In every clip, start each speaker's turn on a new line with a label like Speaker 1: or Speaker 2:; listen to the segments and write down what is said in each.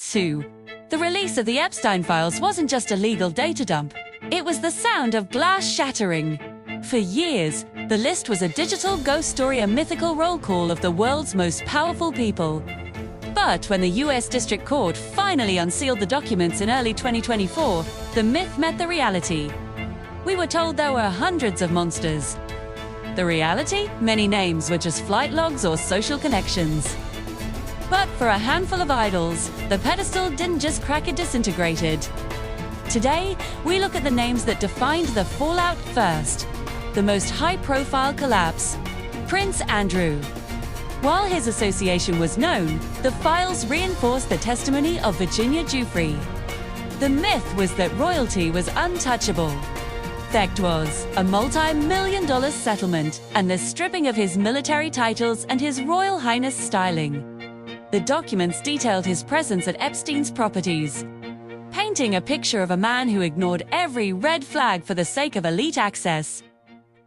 Speaker 1: 2. The release of the Epstein files wasn't just a legal data dump. It was the sound of glass shattering. For years, the list was a digital ghost story, a mythical roll call of the world's most powerful people. But when the US District Court finally unsealed the documents in early 2024, the myth met the reality. We were told there were hundreds of monsters. The reality? Many names were just flight logs or social connections. But for a handful of idols, the pedestal didn't just crack, it disintegrated. Today, we look at the names that defined the fallout first. The most high-profile collapse, Prince Andrew. While his association was known, the files reinforced the testimony of Virginia Giuffre. The myth was that royalty was untouchable. Fact was a multi-million-dollar settlement and the stripping of his military titles and his Royal Highness styling. The documents detailed his presence at Epstein's properties, painting a picture of a man who ignored every red flag for the sake of elite access.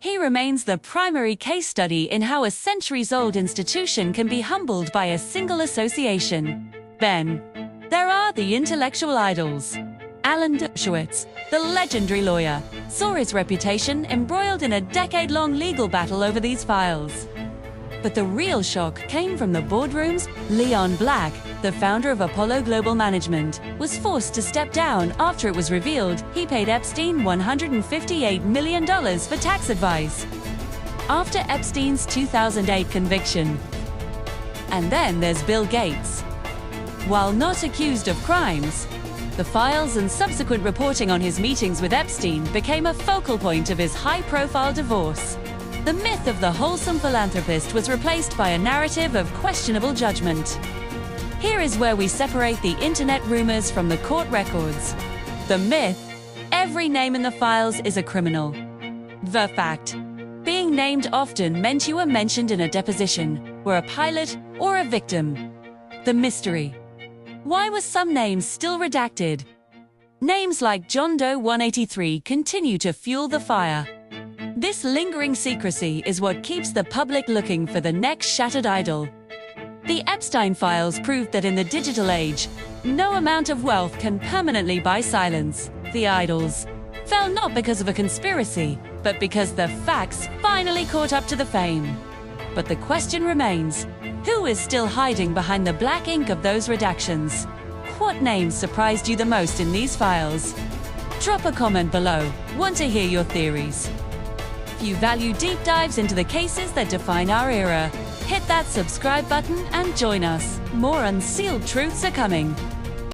Speaker 1: He remains the primary case study in how a centuries-old institution can be humbled by a single association. Then, there are the intellectual idols. Alan Dershowitz, the legendary lawyer, saw his reputation embroiled in a decade-long legal battle over these files. But the real shock came from the boardrooms. Leon Black, the founder of Apollo Global Management, was forced to step down after it was revealed he paid Epstein $158 million for tax advice after Epstein's 2008 conviction. And then there's Bill Gates. While not accused of crimes, the files and subsequent reporting on his meetings with Epstein became a focal point of his high-profile divorce. The myth of the wholesome philanthropist was replaced by a narrative of questionable judgment. Here is where we separate the internet rumors from the court records. The myth: every name in the files is a criminal. The fact: being named often meant you were mentioned in a deposition, were a pilot, or a victim. The mystery: why were some names still redacted? Names like John Doe 183 continue to fuel the fire. This lingering secrecy is what keeps the public looking for the next shattered idol. The Epstein files proved that in the digital age, no amount of wealth can permanently buy silence. The idols fell not because of a conspiracy, but because the facts finally caught up to the fame. But the question remains, who is still hiding behind the black ink of those redactions? What names surprised you the most in these files? Drop a comment below. Want to hear your theories. If you value deep dives into the cases that define our era, hit that subscribe button and join us. More unsealed truths are coming.